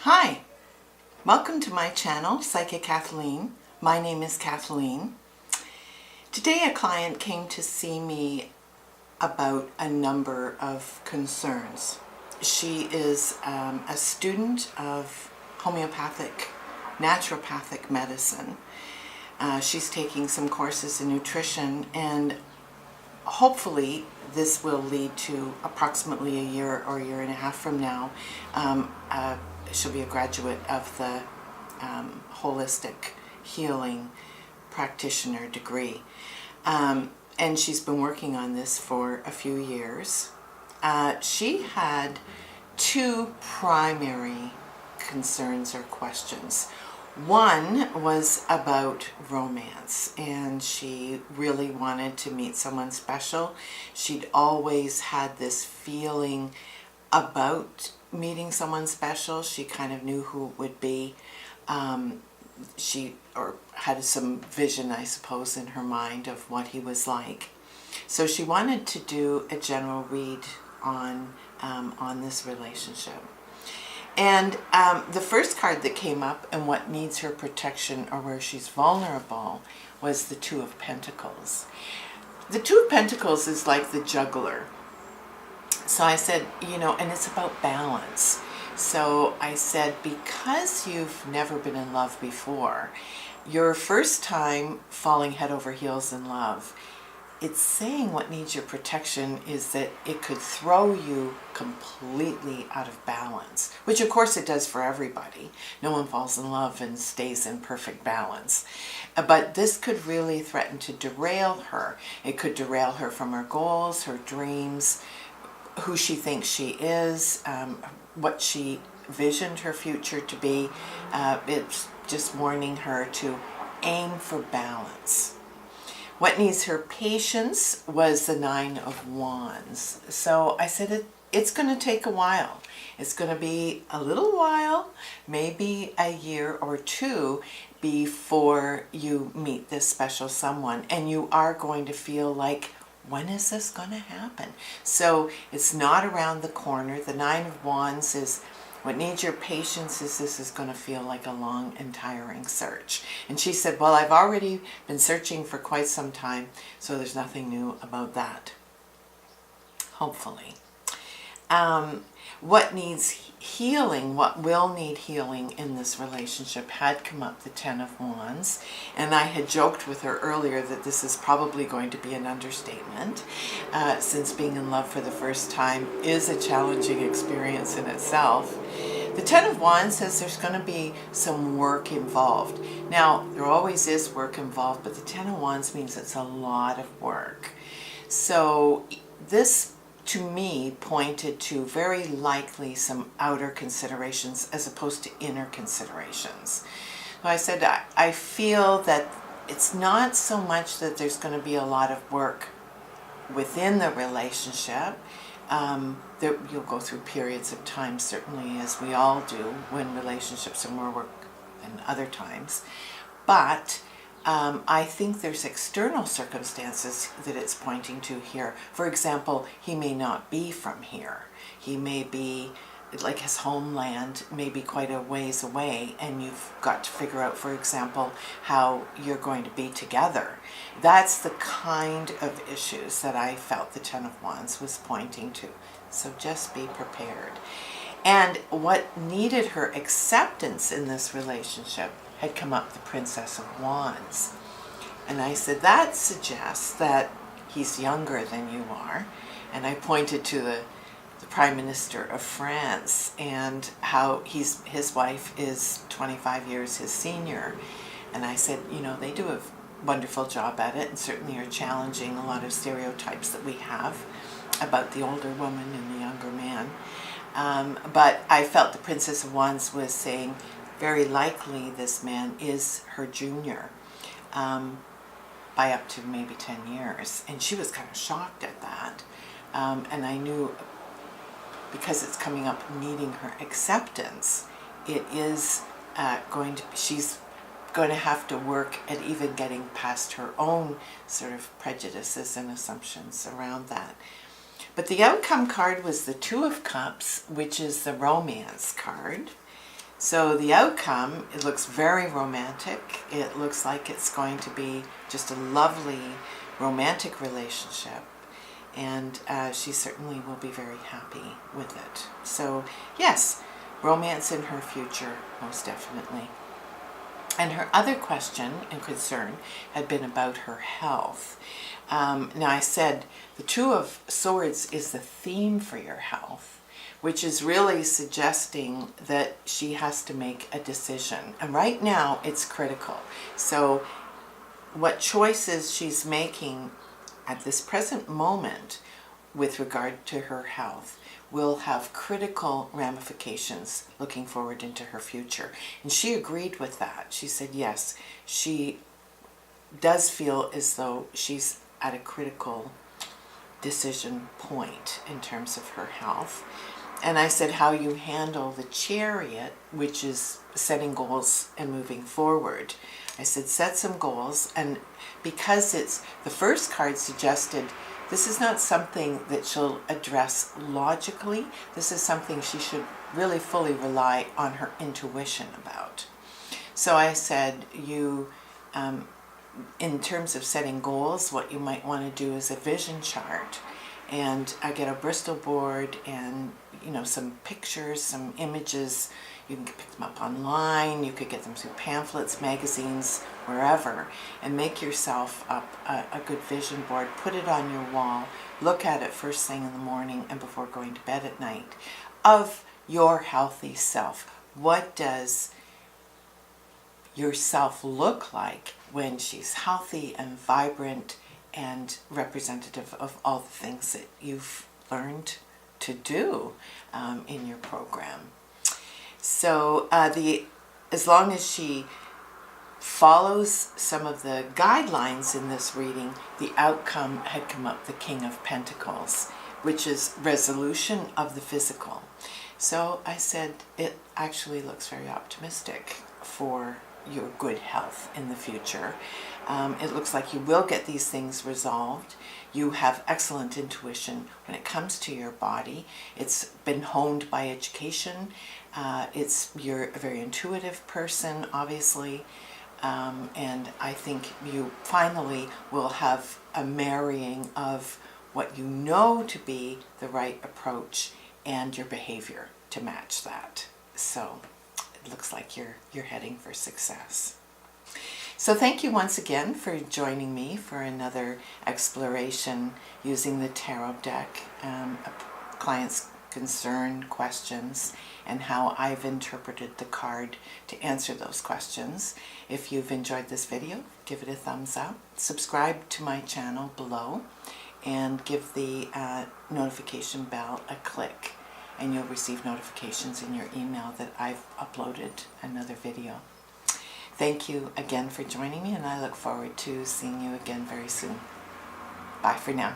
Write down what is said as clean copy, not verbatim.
Hi, welcome to my channel, Psychic Kathleen. My name is Kathleen. Today a client came to see me about a number of concerns. She is a student of homeopathic, naturopathic medicine. She's taking some courses in nutrition, and hopefully this will lead to approximately a year or a year and a half from now. She'll be a graduate of the holistic healing practitioner degree. And she's been working on this for a few years. She had two primary concerns or questions. One was about romance, and she really wanted to meet someone special. She'd always had this feeling about meeting someone special. She kind of knew who it would be. She had some vision, I suppose, in her mind of what he was like. So she wanted to do a general read on this relationship. And the first card that came up and what needs her protection or where she's vulnerable was the Two of Pentacles. The Two of Pentacles is like the juggler. So I said, and it's about balance. So I said, because you've never been in love before, your first time falling head over heels in love, it's saying what needs your protection is that it could throw you completely out of balance, which of course it does for everybody. No one falls in love and stays in perfect balance. But this could really threaten to derail her. It could derail her from her goals, her dreams, who she thinks she is, what she visioned her future to be. It's just warning her to aim for balance. What needs her patience was the Nine of Wands. So I said it's going to take a while. It's going to be a little while, maybe a year or two before you meet this special someone. And you are going to feel like, when is this going to happen? So it's not around the corner. The Nine of Wands is what needs your patience is this is going to feel like a long and tiring search. And she said, well, I've already been searching for quite some time, so there's nothing new about that. Hopefully. What needs healing, what will need healing in this relationship had come up, the Ten of Wands. And I had joked with her earlier that this is probably going to be an understatement, since being in love for the first time is a challenging experience in itself. The Ten of Wands says there's going to be some work involved. Now, there always is work involved, but the Ten of Wands means it's a lot of work. So this, to me, pointed to very likely some outer considerations as opposed to inner considerations. So I said, I feel that it's not so much that there's going to be a lot of work within the relationship. You'll go through periods of time, certainly, as we all do, when relationships are more work than other times. But I think there's external circumstances that it's pointing to here. For example, he may not be from here. He may be, like his homeland may be quite a ways away, and you've got to figure out, for example, how you're going to be together. That's the kind of issues that I felt the Ten of Wands was pointing to. So just be prepared. And what needed her acceptance in this relationship had come up, the Princess of Wands. And I said, that suggests that he's younger than you are. And I pointed to the Prime Minister of France and how his wife is 25 years his senior. And I said, they do a wonderful job at it and certainly are challenging a lot of stereotypes that we have about the older woman and the younger man. But I felt the Princess of Wands was saying, very likely this man is her junior by up to maybe 10 years. And she was kind of shocked at that. And I knew, because it's coming up needing her acceptance, it is she's going to have to work at even getting past her own sort of prejudices and assumptions around that. But the outcome card was the Two of Cups, which is the romance card. So the outcome, it looks very romantic. It looks like it's going to be just a lovely romantic relationship. And she certainly will be very happy with it. So yes, romance in her future, most definitely. And her other question and concern had been about her health. Now I said the Two of Swords is the theme for your health, which is really suggesting that she has to make a decision. And right now it's critical. So what choices she's making at this present moment with regard to her health will have critical ramifications looking forward into her future. And she agreed with that. She said, yes, she does feel as though she's at a critical decision point in terms of her health. And I said, how you handle the Chariot, which is setting goals and moving forward. I said, set some goals. And because it's, the first card suggested, this is not something that she'll address logically. This is something she should really fully rely on her intuition about. So I said, in terms of setting goals, what you might want to do is a vision chart. And I get a Bristol board and, some pictures, some images. You can pick them up online. You could get them through pamphlets, magazines, wherever, and make yourself up a good vision board. Put it on your wall. Look at it first thing in the morning and before going to bed at night of your healthy self. What does your self look like when she's healthy and vibrant and representative of all the things that you've learned to do in your program? So as long as she follows some of the guidelines in this reading, the outcome had come up the King of Pentacles, which is resolution of the physical. So I said it actually looks very optimistic for your good health in the future. It looks like you will get these things resolved. You have excellent intuition when it comes to your body. It's been honed by education. You're a very intuitive person, obviously. And I think you finally will have a marrying of what you know to be the right approach and your behavior to match that. So it looks like you're heading for success. So thank you once again for joining me for another exploration using the tarot deck, clients' concern, questions, and how I've interpreted the card to answer those questions. If you've enjoyed this video, give it a thumbs up, subscribe to my channel below, and give the notification bell a click, and you'll receive notifications in your email that I've uploaded another video. Thank you again for joining me, and I look forward to seeing you again very soon. Bye for now.